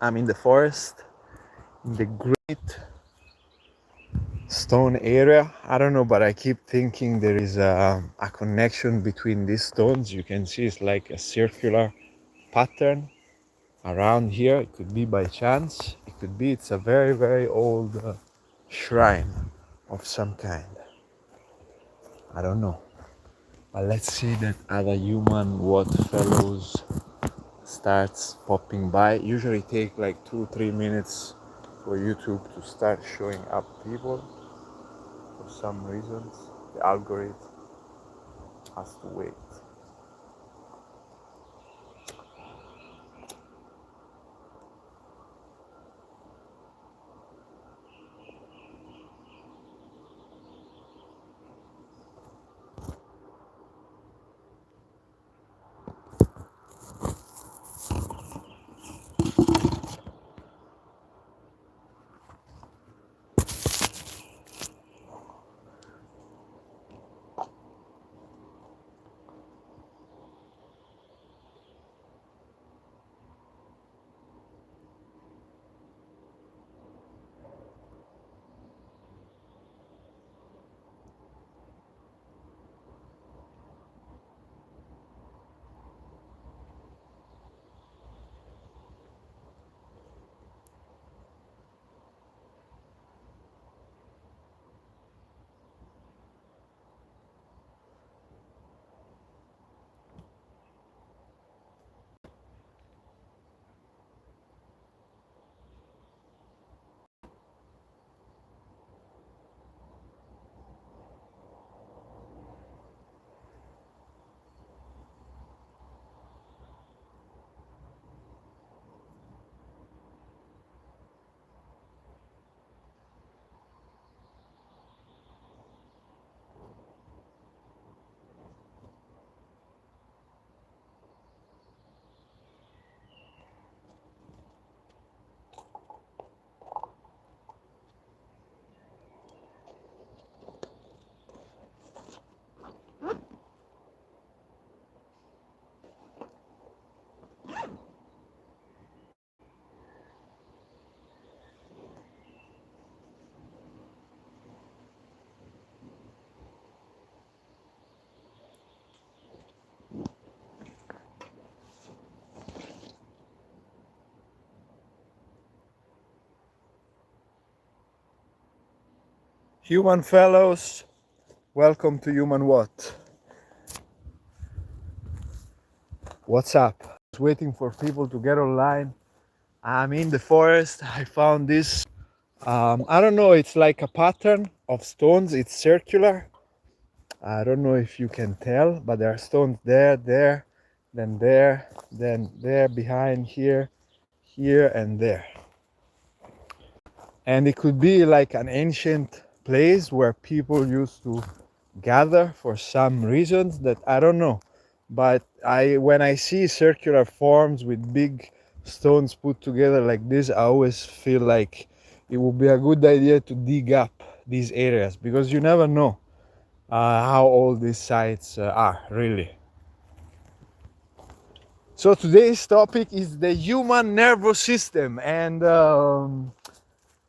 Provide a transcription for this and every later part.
I'm in the forest, in the great stone area. I don't know, but I keep thinking there is a connection between these stones. You can see it's like a circular pattern around here. It could be by chance. It could be it's a very, very old shrine of some kind. I don't know. But let's see that other human what fellows starts popping by. Usually take like 2-3 minutes for YouTube to start showing up people. For some reasons, the algorithm has to wait. Human fellows, welcome to Human What? What's up? I was waiting for people to get online. I'm in the forest. I found this. I don't know, it's like a pattern of stones. It's circular. I don't know if you can tell, but there are stones there, then there, behind here, here, and there. And it could be like an ancient place where people used to gather for some reasons that I don't know. But when I see circular forms with big stones put together like this, I always feel like it would be a good idea to dig up these areas, because you never know how old these sites are really. So today's topic is the human nervous system and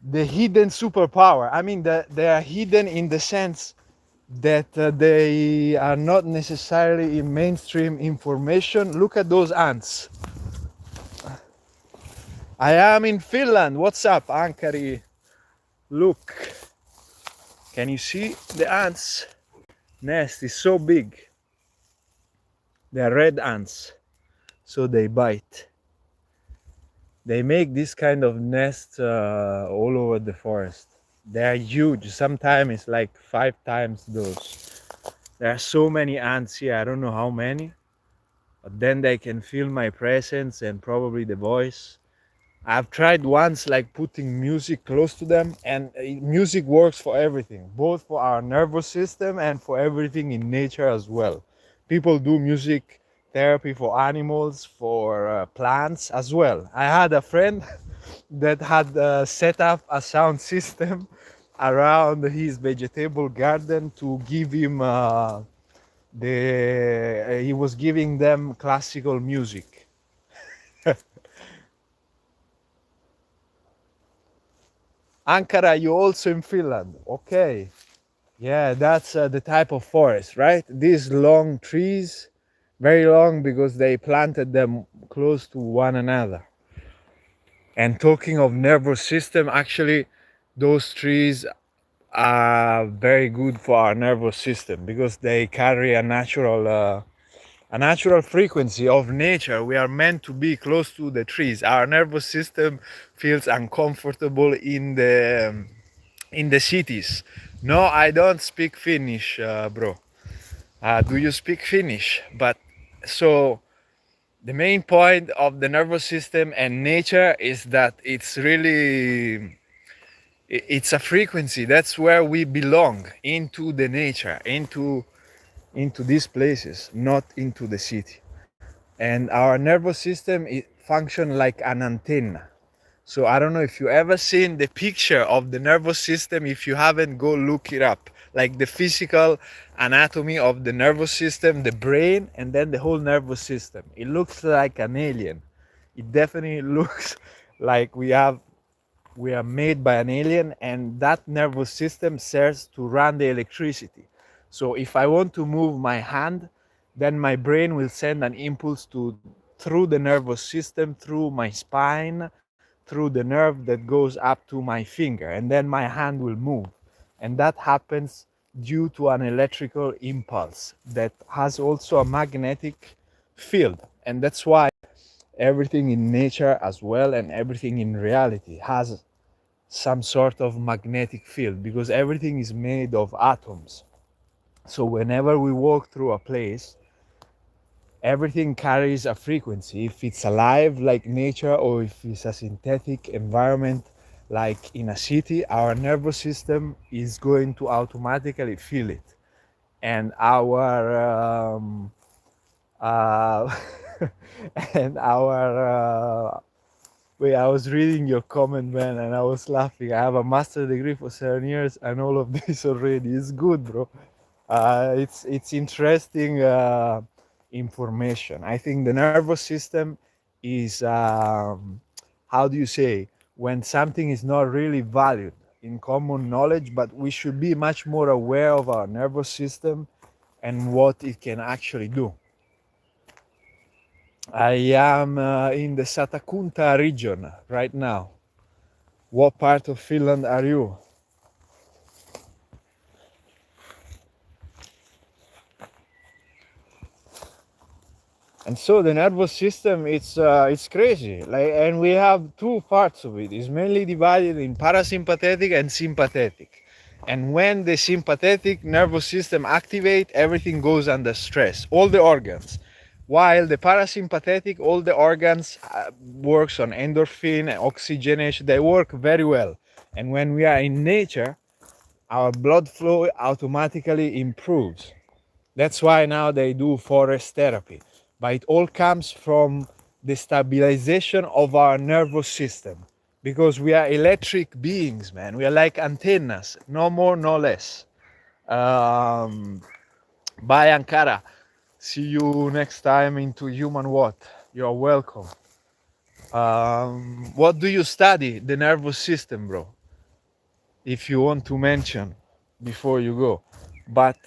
the hidden superpower. I mean, they are hidden in the sense that they are not necessarily in mainstream information. Look at those ants. I am in Finland. What's up, Ankari? Look. Can you see the ants? Nest is so big. They are red ants, so they bite. They make this kind of nest all over the forest. They are huge. Sometimes it's like 5 times those. There are so many ants here. I don't know how many, but then they can feel my presence and probably the voice. I've tried once like putting music close to them, and music works for everything, both for our nervous system and for everything in nature as well. People do music therapy for animals, for plants as well. I had a friend that had set up a sound system around his vegetable garden to give him he was giving them classical music. Ankara, you also in Finland. Okay. Yeah, that's the type of forest, right? These long trees, very long because they planted them close to one another. And talking of nervous system, actually, those trees are very good for our nervous system because they carry a natural frequency of nature. We are meant to be close to the trees. Our nervous system feels uncomfortable in the cities. No, I don't speak Finnish, bro. Do you speak Finnish? But so the main point of the nervous system and nature is that it's really it's a frequency. That's where we belong, into the nature, into these places, not into the city. And our nervous system, it function like an antenna. So I don't know if you ever seen the picture of the nervous system. If you haven't, go look it up. Like the physical anatomy of the nervous system, the brain, and then the whole nervous system. It looks like an alien. It definitely looks like we are made by an alien, and that nervous system serves to run the electricity. So if I want to move my hand, then my brain will send an impulse to through the nervous system, through my spine, through the nerve that goes up to my finger, and then my hand will move. And that happens due to an electrical impulse that has also a magnetic field. And that's why everything in nature as well and everything in reality has some sort of magnetic field, because everything is made of atoms. So whenever we walk through a place, everything carries a frequency. If it's alive like nature, or if it's a synthetic environment like in a city, our nervous system is going to automatically feel it. And our uh, and our wait, I was reading your comment, man, and I was laughing. I have a master degree for 7 years and all of this already. It's good, bro. It's interesting information. I think the nervous system is how do you say, when something is not really valued in common knowledge, but we should be much more aware of our nervous system and what it can actually do. I am in the Satakunta region right now. What part of Finland are you? And so the nervous system, it's crazy. Like, and we have two parts of it. It's mainly divided in parasympathetic and sympathetic. And when the sympathetic nervous system activate, everything goes under stress, all the organs. While the parasympathetic, all the organs works on endorphin and oxygenation. They work very well. And when we are in nature, our blood flow automatically improves. That's why now they do forest therapy. But it all comes from the stabilization of our nervous system. Because we are electric beings, man. We are like antennas, no more, no less. Bye, Ankara. See you next time into Human What. You're welcome. What do you study? The nervous system, bro. If you want to mention before you go. But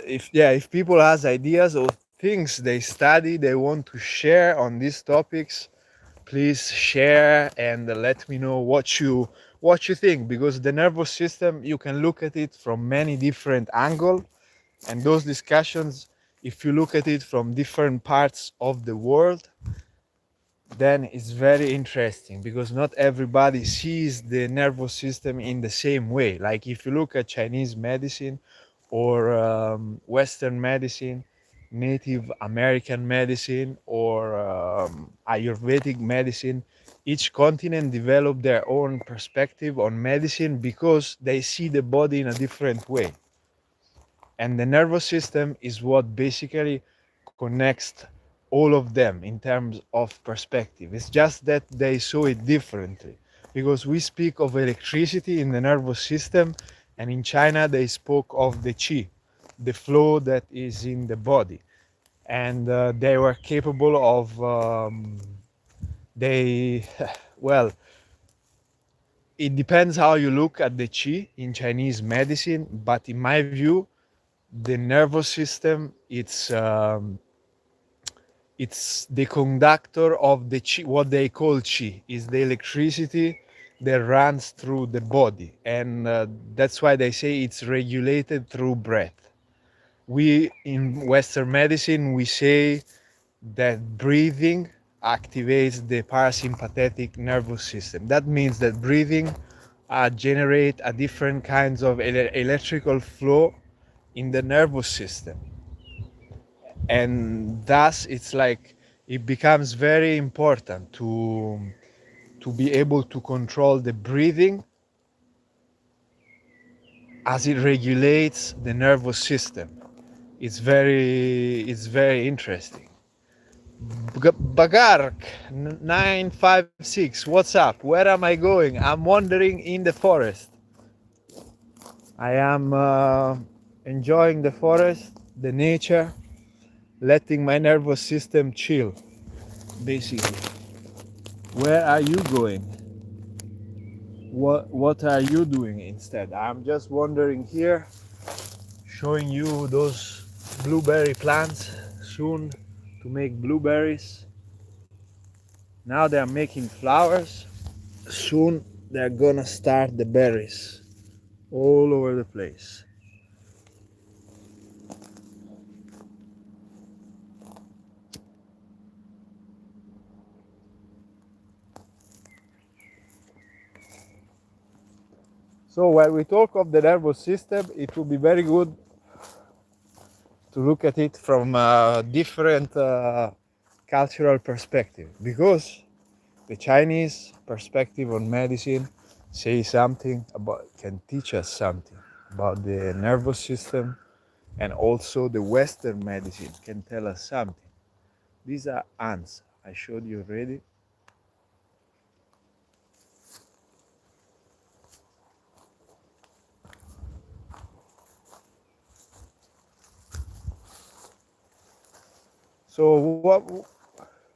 if people has ideas or things they study, they want to share on these topics, please share and let me know what you think, because the nervous system, you can look at it from many different angles, and those discussions, if you look at it from different parts of the world, then it's very interesting, because not everybody sees the nervous system in the same way. Like if you look at Chinese medicine or Western medicine, Native American medicine, or Ayurvedic medicine, each continent developed their own perspective on medicine because they see the body in a different way. And the nervous system is what basically connects all of them in terms of perspective. It's just that they saw it differently, because we speak of electricity in the nervous system, and in China they spoke of the qi, the flow that is in the body. And they were capable of they well, it depends how you look at the qi in Chinese medicine, but in my view, the nervous system, it's the conductor of the qi. What they call qi is the electricity that runs through the body, and that's why they say it's regulated through breath. We in Western medicine, we say that breathing activates the parasympathetic nervous system. That means that breathing generate a different kinds of electrical flow in the nervous system, and thus it's like it becomes very important to be able to control the breathing as it regulates the nervous system. It's very interesting. Bagark 956, what's up? Where am I going? I'm wandering in the forest. I am enjoying the forest, the nature, letting my nervous system chill, basically. Where are you going? What are you doing instead? I'm just wandering here, showing you those blueberry plants, soon to make blueberries. Now they're making flowers. Soon they're gonna start the berries all over the place. So when we talk of the nervous system, it will be very good to look at it from a different cultural perspective, because the Chinese perspective on medicine say something about, can teach us something about the nervous system, and also the Western medicine can tell us something. These are ants I showed you already. So what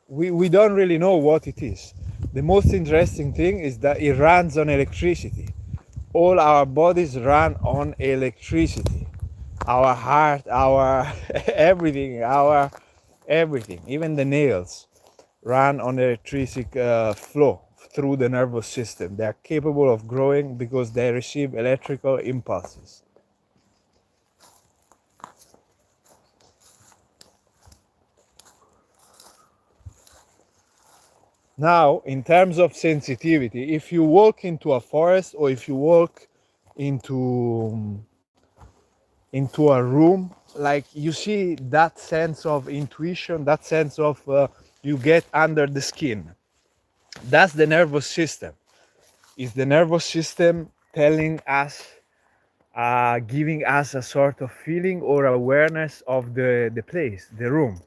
we don't really know what it is. The most interesting thing is that it runs on electricity. All our bodies run on electricity. Our heart, our everything, even the nails run on electric flow through the nervous system. They are capable of growing because they receive electrical impulses. Now, in terms of sensitivity, if you walk into a forest, or if you walk into a room, like, you see that sense of intuition, that sense of you get under the skin. That's the nervous system. It's the nervous system telling us, giving us a sort of feeling or awareness of the place, the room.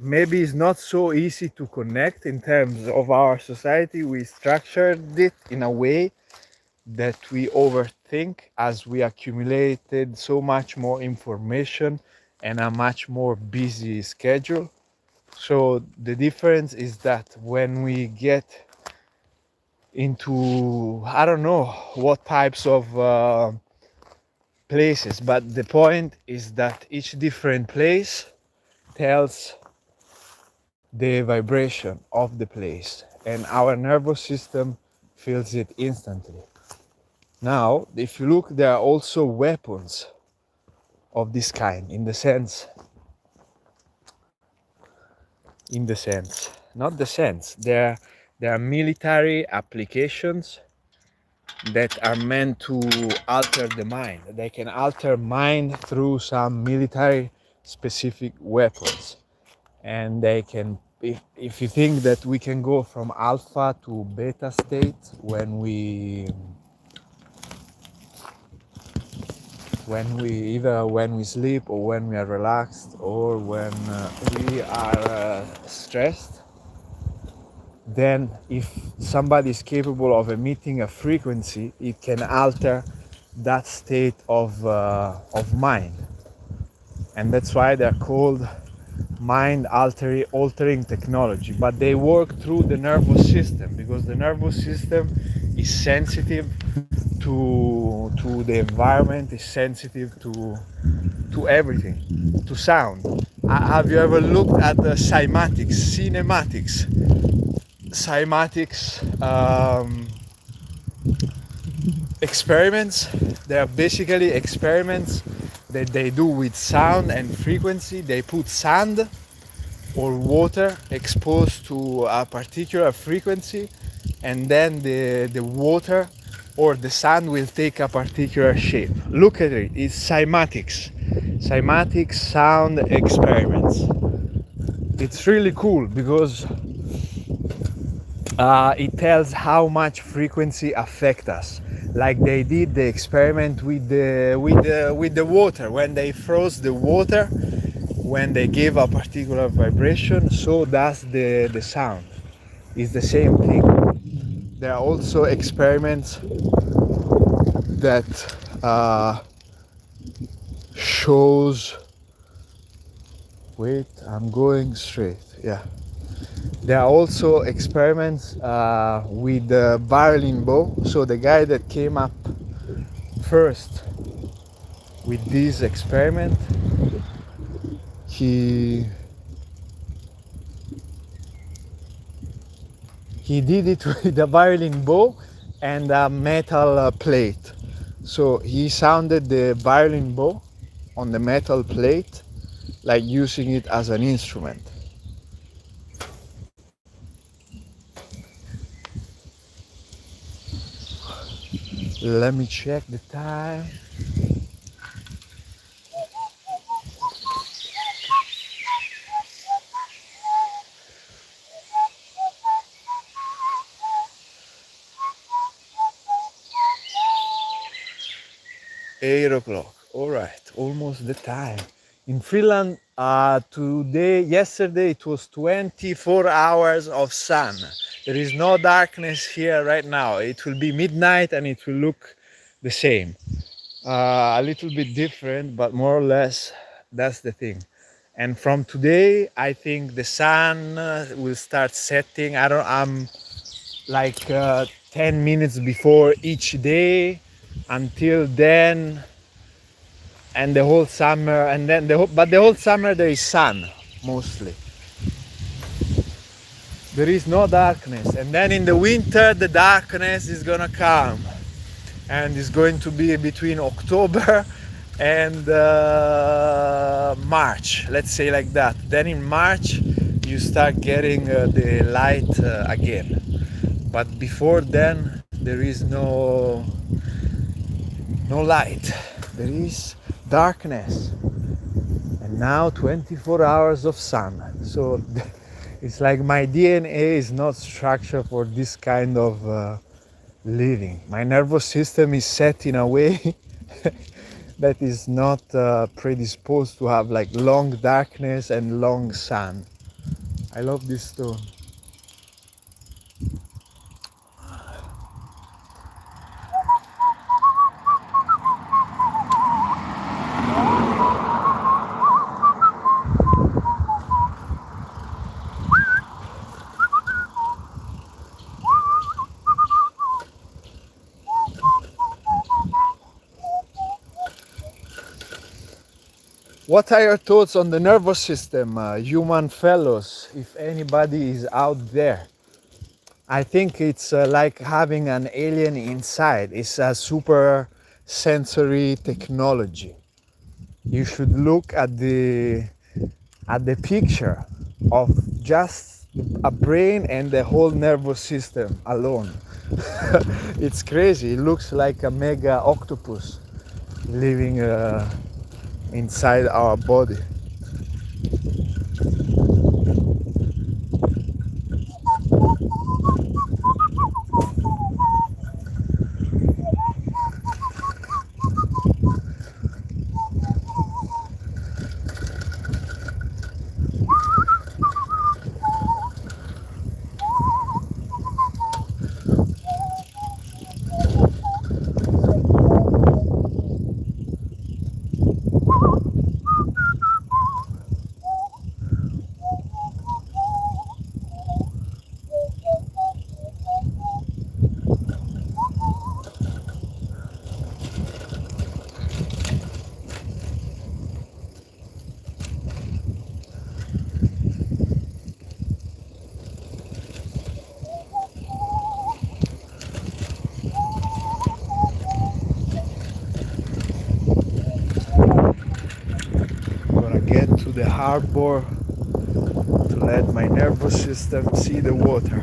Maybe it's not so easy to connect in terms of our society. We structured it in a way that we overthink as we accumulated so much more information and a much more busy schedule. So the difference is that when we get into, I don't know what types of places, but the point is that each different place tells the vibration of the place, and our nervous system feels it instantly. Now, if you look, there are also weapons of this kind, in the sense, not the sense, there are military applications that are meant to alter the mind. They can alter mind through some military specific weapons. And they can, if you think that we can go from alpha to beta state when we either when we sleep, or when we are relaxed, or when we are stressed, then if somebody is capable of emitting a frequency, it can alter that state of mind. And that's why they're called altering technology, but they work through the nervous system, because the nervous system is sensitive to the environment, is sensitive to everything, to sound. Have you ever looked at the cymatics experiments? They are basically experiments that they do with sound and frequency. They put sand or water exposed to a particular frequency, and then the water or the sand will take a particular shape. Look at it, it's cymatic sound experiments. It's really cool because it tells how much frequency affect us. Like they did the experiment with the water. When they froze the water, when they gave a particular vibration, so does the sound. It's the same thing. There are also experiments that shows. Wait, I'm going straight. Yeah. There are also experiments with the violin bow. So the guy that came up first with this experiment, he did it with a violin bow and a metal plate. So he sounded the violin bow on the metal plate, like using it as an instrument. Let me check the time. Eight o'clock. All right, almost the time. In Finland, yesterday it was 24 hours of sun. There is no darkness here right now. It will be midnight and it will look the same. A little bit different, but more or less that's the thing. And from today, I think the sun will start setting. I'm like 10 minutes before each day. Until then, and the whole summer, and then the whole summer there is sun mostly. There is no darkness, and then in the winter the darkness is gonna come, and it's going to be between October and March, let's say like that. Then in March you start getting the light again, but before then there is no light, there is darkness. And now 24 hours of sun. So it's like my DNA is not structured for this kind of living. My nervous system is set in a way that is not predisposed to have like long darkness and long sun. I love this stone. What are your thoughts on the nervous system, human fellows, if anybody is out there? I think it's like having an alien inside. It's a super sensory technology. You should look at the picture of just a brain and the whole nervous system alone. It's crazy. It looks like a mega octopus living inside our body. harbor to let my nervous system see the water.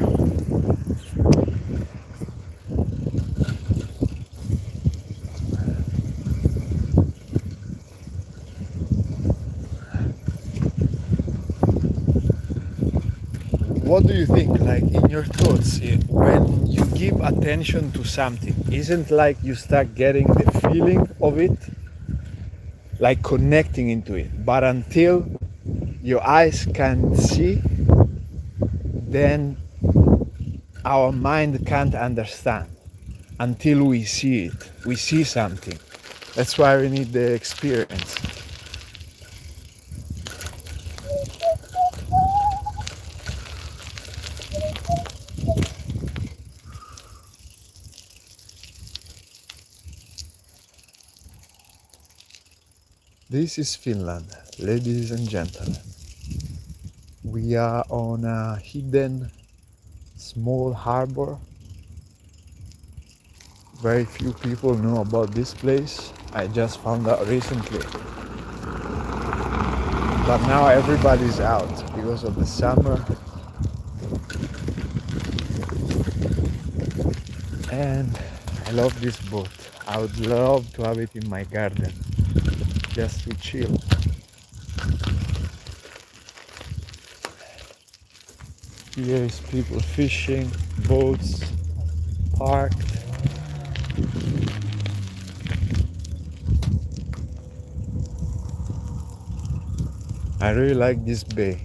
What do you think, like in your thoughts, when you give attention to something, isn't like you start getting the feeling of it, like connecting into it, but until your eyes can see, then our mind can't understand until we see it. We see something. That's why we need the experience. This is Finland, ladies and gentlemen. We are on a hidden small harbor. Very few people know about this place. I just found out recently. But now everybody's out because of the summer. And I love this boat. I would love to have it in my garden, just to chill. Here is people fishing, boats parked. I really like this bay.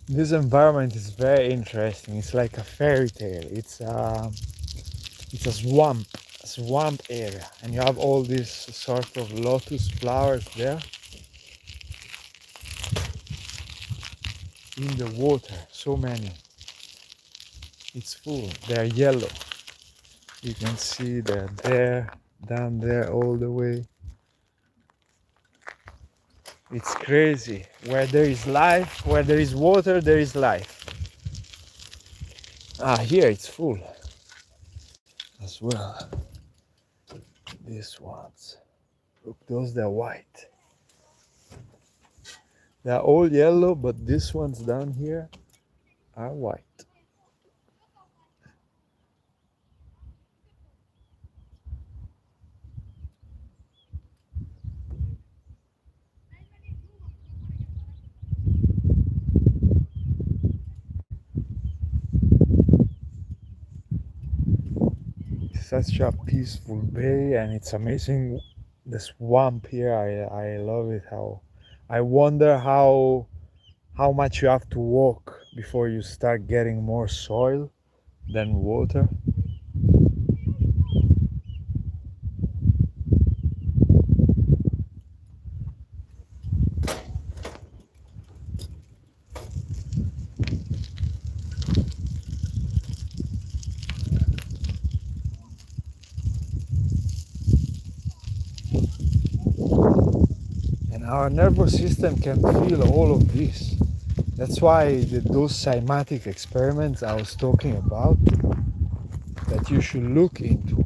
This environment is very interesting. It's like a fairy tale. It's a swamp area, and you have all these sort of lotus flowers there in the water. So many. It's full. They're yellow. You can see they're there, down there, all the way. It's crazy. Where there is life, where there is water, there is life. Here it's full as well. These ones. Look, those they're white. They're all yellow, but these ones down here are white. Such a peaceful bay, and it's amazing the swamp here. I love it. How I wonder how much you have to walk before you start getting more soil than water. Our nervous system can feel all of this. That's why those cymatic experiments I was talking about, that you should look into,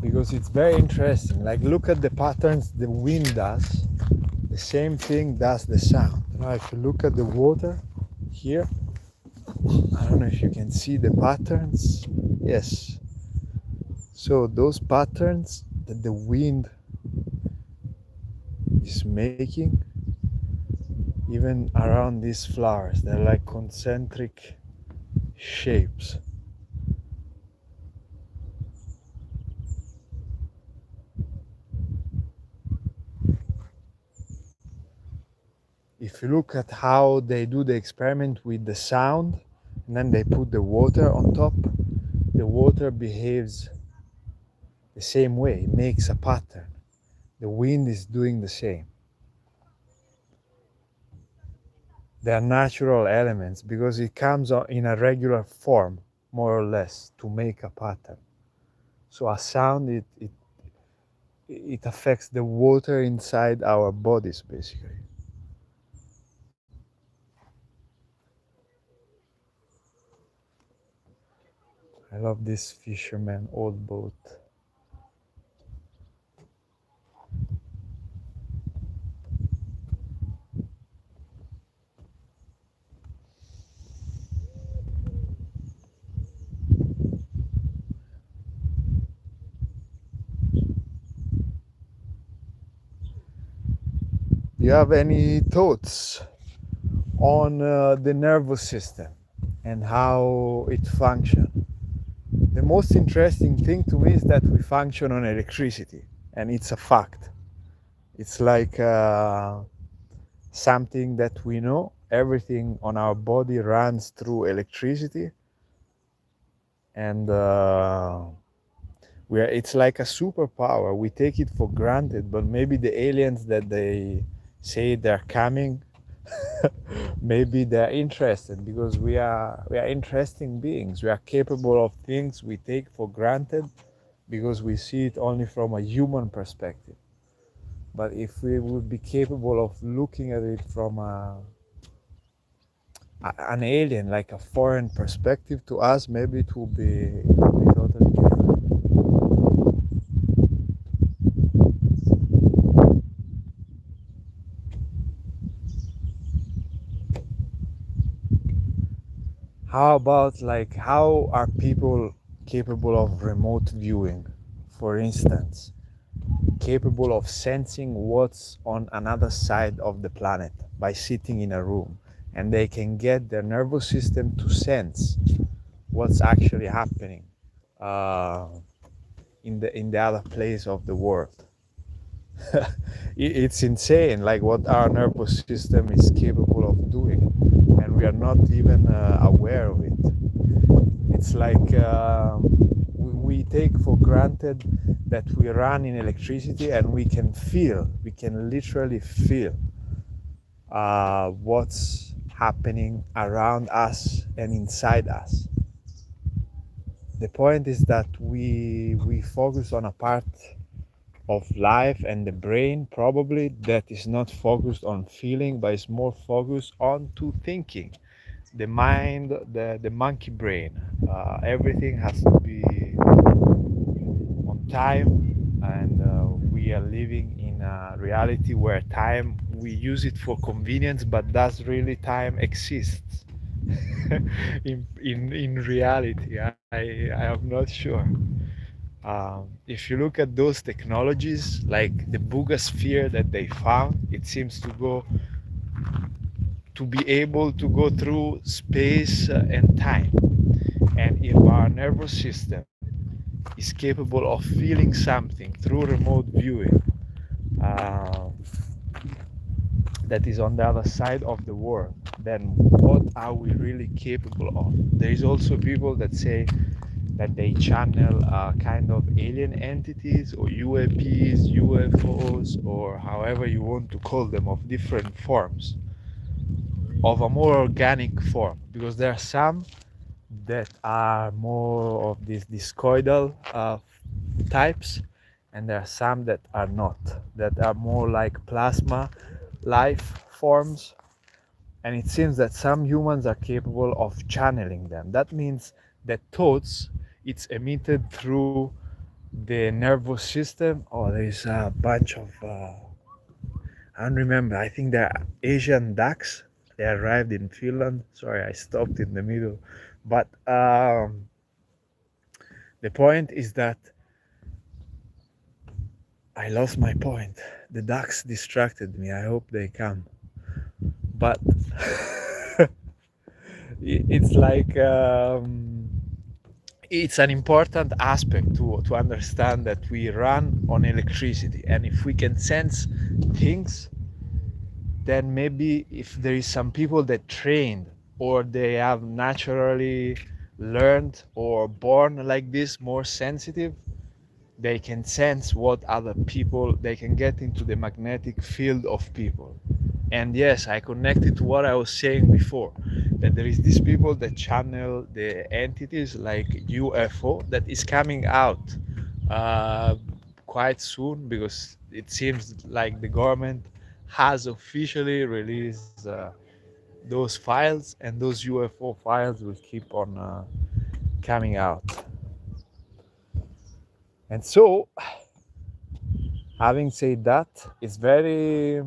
because it's very interesting. Like, look at the patterns the wind does. The same thing does the sound. Now if you look at the water here, I don't know if you can see the patterns. Yes. So those patterns that the wind is making, even around these flowers, they're like concentric shapes. If you look at how they do the experiment with the sound, and then they put the water on top, the water behaves the same way. It makes a pattern. The wind is doing the same. They are natural elements because it comes in a regular form, more or less, to make a pattern. So a sound, it affects the water inside our bodies, basically. I love this fisherman old boat. Do you have any thoughts on the nervous system and how it functions? The most interesting thing to me is that we function on electricity, and it's a fact. It's like something that we know. Everything on our body runs through electricity, and it's like a superpower. We take it for granted, but maybe the aliens that they say they're coming, maybe they're interested because we are interesting beings. We are capable of things we take for granted because we see it only from a human perspective. But if we would be capable of looking at it from an alien, like a foreign perspective to us, maybe it will be totally different. How about, like, how are people capable of remote viewing, for instance, capable of sensing what's on another side of the planet by sitting in a room, and they can get their nervous system to sense what's actually happening uh, in the other place of the world. It's insane, like what our nervous system is capable of doing, and we are not even aware of it. It's like we take for granted that we run in electricity, and we can literally feel what's happening around us and inside us. The point is that we focus on a part of life and the brain probably that is not focused on feeling, but is more focused on to thinking. The mind, the monkey brain, everything has to be on time, and we are living in a reality where time, we use it for convenience, but does really time exists? In reality, I am not sure. If you look at those technologies, like the Boogosphere that they found, it seems to be able to go through space and time. And if our nervous system is capable of feeling something through remote viewing uh, that is on the other side of the world, then what are we really capable of? There is also people that say that they channel kind of alien entities or UAPs, UFOs, or however you want to call them, of different forms, of a more organic form, because there are some that are more of these discoidal types, and there are some that are not, that are more like plasma life forms. And it seems that some humans are capable of channeling them. That means that thoughts, it's emitted through the nervous system. Oh, there is a bunch of I don't remember, I think they're Asian ducks. They arrived in Finland. Sorry, I stopped in the middle. But the point is that I lost my point. The ducks distracted me. I hope they come. But it's like it's an important aspect to understand that we run on electricity, and if we can sense things, then maybe if there is some people that trained, or they have naturally learned or born like this, more sensitive, They can sense what other people, they can get into the magnetic field of people. And yes, I connected to what I was saying before, that there is these people that channel the entities like UFO that is coming out uh, quite soon, because it seems like the government has officially released those files, and those UFO files will keep on coming out. And so, having said that, it's very,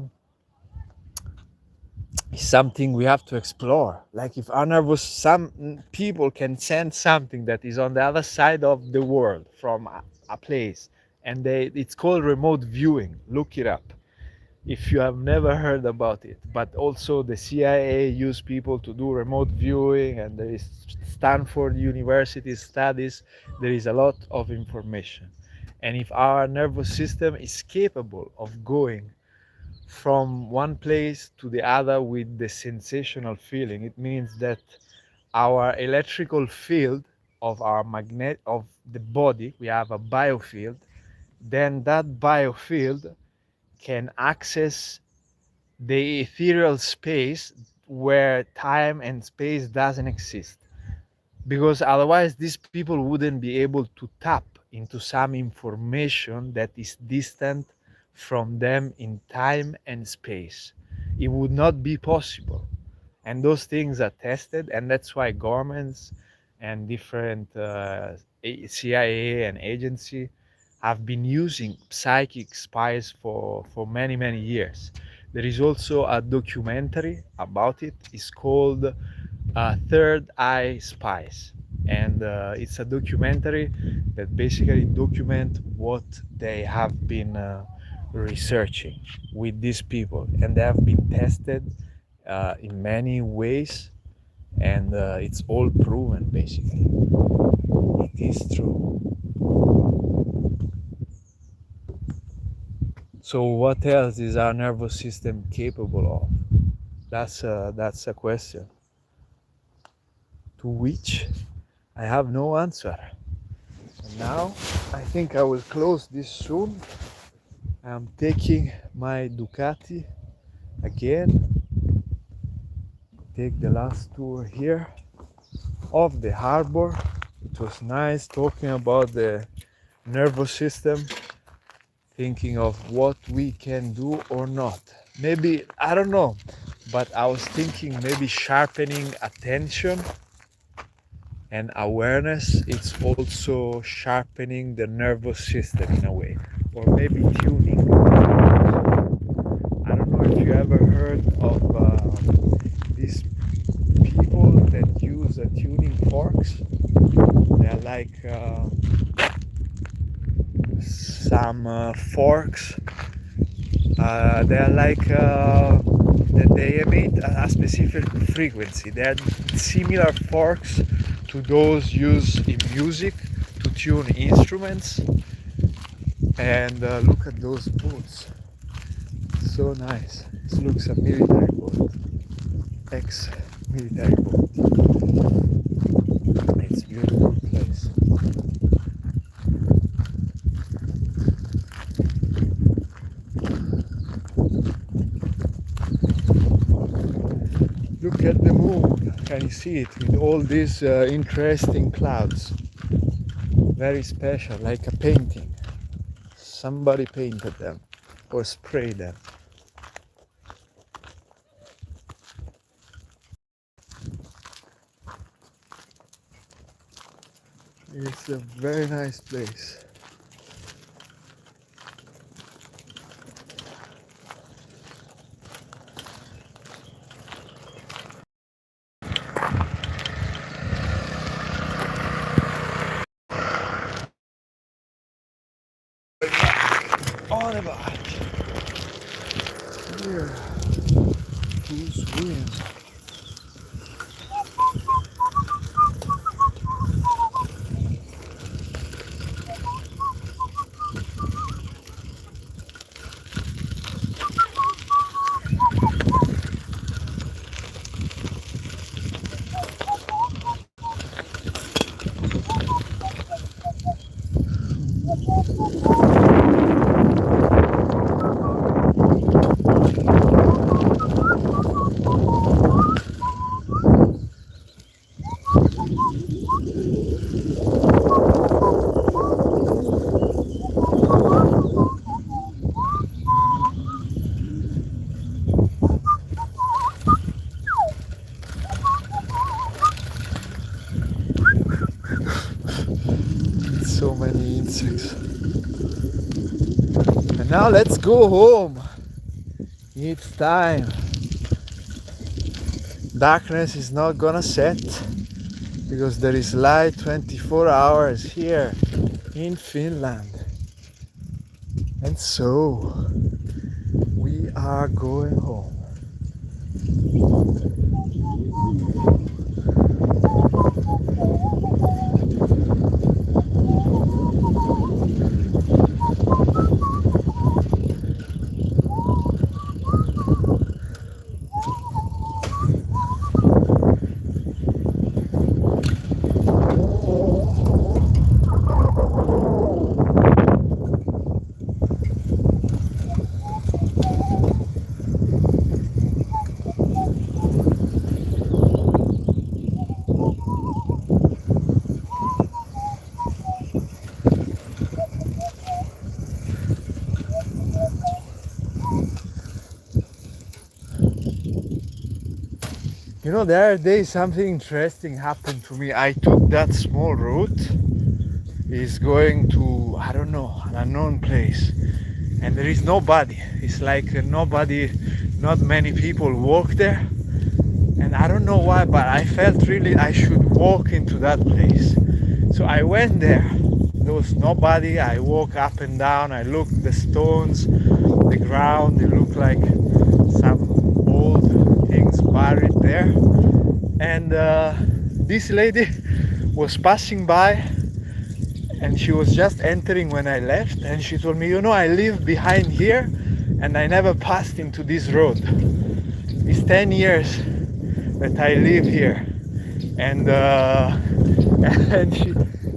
it's something we have to explore. Like if some people can send something that is on the other side of the world from a place, and it's called remote viewing. Look it up if you have never heard about it. But also the CIA use people to do remote viewing, and there is Stanford University studies. There is a lot of information. And if our nervous system is capable of going from one place to the other with the sensational feeling, it means that our electrical field of our magnet of the body, we have a biofield, then that biofield can access the ethereal space where time and space doesn't exist, because otherwise these people wouldn't be able to tap into some information that is distant from them in time and space. It would not be possible, and those things are tested, and that's why governments and different CIA and agency have been using psychic spies for many years. There is also a documentary about it. It's called Third Eye Spies, and it's a documentary that basically document what they have been researching with these people, and they have been tested in many ways, and it's all proven basically. It is true. So what else is our nervous system capable of? That's a question to which I have no answer. And now I think I will close this soon. I'm taking my Ducati again, take the last tour here of the harbor. It was nice talking about the nervous system, thinking of what we can do or not. Maybe, I don't know, but I was thinking maybe sharpening attention and awareness. It's also sharpening the nervous system in a way, or maybe tuning. I don't know if you ever heard of these people that use tuning forks. They're like some forks. They're like that they emit a specific frequency. They're similar forks to those used in music to tune instruments. And look at those boats. So nice. This looks a military boat. Ex-military boat. It's a beautiful place. Look at the moon. Can you see it with all these interesting clouds? Very special, like a painting. Somebody painted them or sprayed them. It's a very nice place. On the back. Here. Who's winning? insects. And now let's go home. It's time. Darkness is not gonna set because there is light 24 hours here in Finland. And so we are going home. You know, the other day something interesting happened to me. I took that small route. It's going to, I don't know, an unknown place. And there is nobody. It's like nobody, not many people walk there. And I don't know why, but I felt really I should walk into that place. So I went there. There was nobody. I walked up and down. I looked at the stones, the ground. It looked like some old things buried there. And this lady was passing by and she was just entering when I left, and she told me, you know, I live behind here and I never passed into this road. It's 10 years that I live here. And and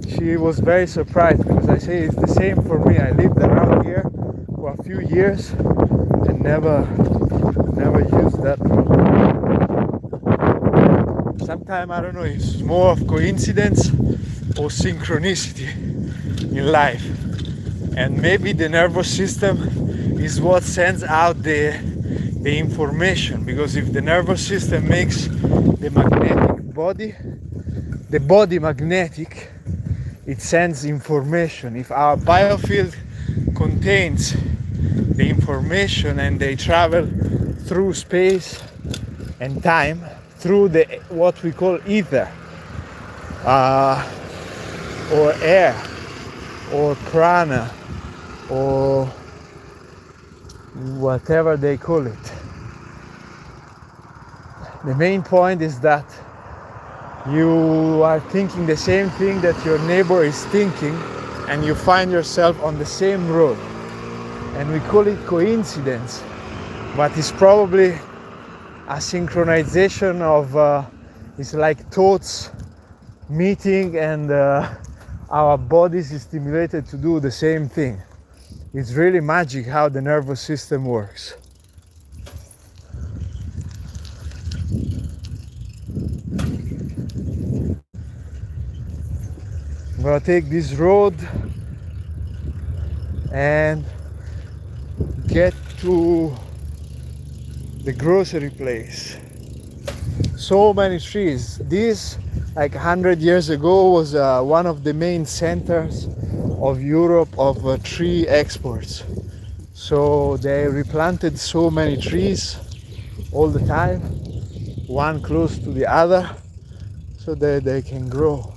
she was very surprised because I say it's the same for me. I lived around here for a few years and never used that road. Sometimes I don't know if it's more of coincidence or synchronicity in life, and maybe the nervous system is what sends out the information, because if the nervous system makes the body magnetic, it sends information. If our biofield contains the information and they travel through space and time, through the what we call ether, or air, or prana, or whatever they call it. The main point is that you are thinking the same thing that your neighbor is thinking, and you find yourself on the same road. And we call it coincidence, but it's probably a synchronization of it's like thoughts meeting, and our bodies is stimulated to do the same thing. It's really magic how the nervous system works. I'm gonna take this road and get to the grocery place. So many trees. This, like 100 years ago, was one of the main centers of Europe of tree exports. So they replanted so many trees all the time, one close to the other, so that they can grow.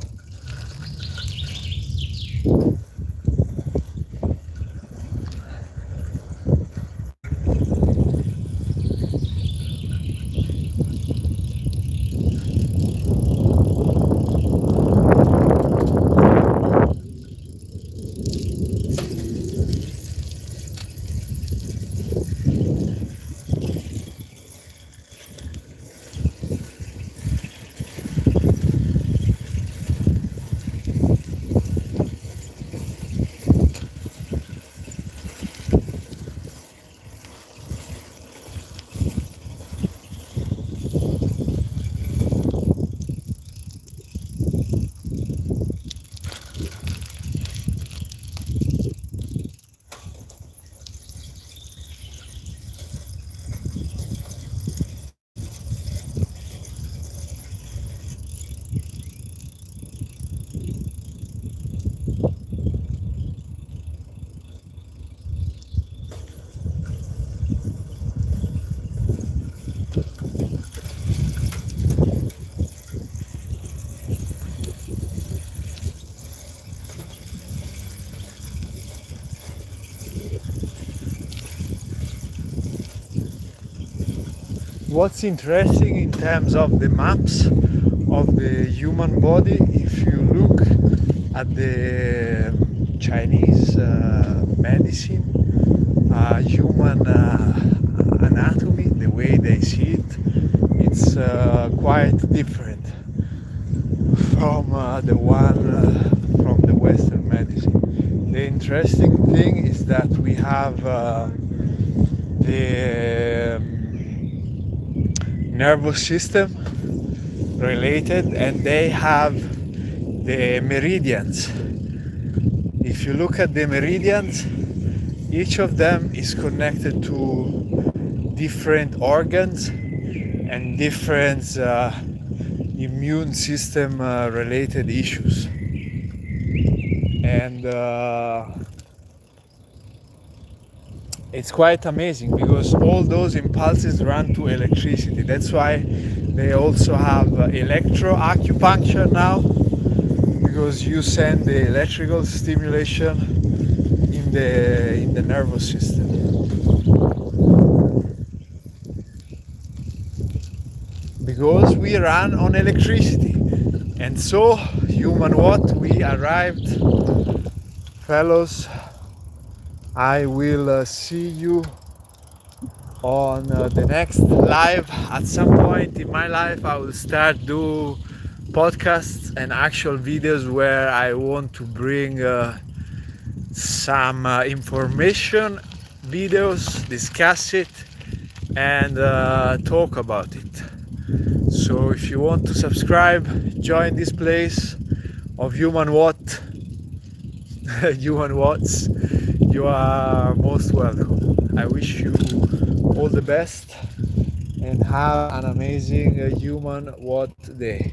What's interesting in terms of the maps of the human body, if you look at the Chinese medicine, human anatomy, the way they see it, it's quite different from the one from the Western medicine. The interesting thing is that we have the nervous system related, and they have the meridians. If you look at the meridians, each of them is connected to different organs and different immune system related issues. And it's quite amazing because all those impulses run to electricity. That's why they also have electroacupuncture now, because you send the electrical stimulation in the nervous system. Because we run on electricity. And so, human what? We arrived, fellows. I will see you on the next live. At some point in my life, I will start do podcasts and actual videos where I want to bring some information videos, discuss it, and talk about it. So if you want to subscribe, join this place of Human What, Human Watts, you are most welcome. I wish you all the best and have an amazing Human What day.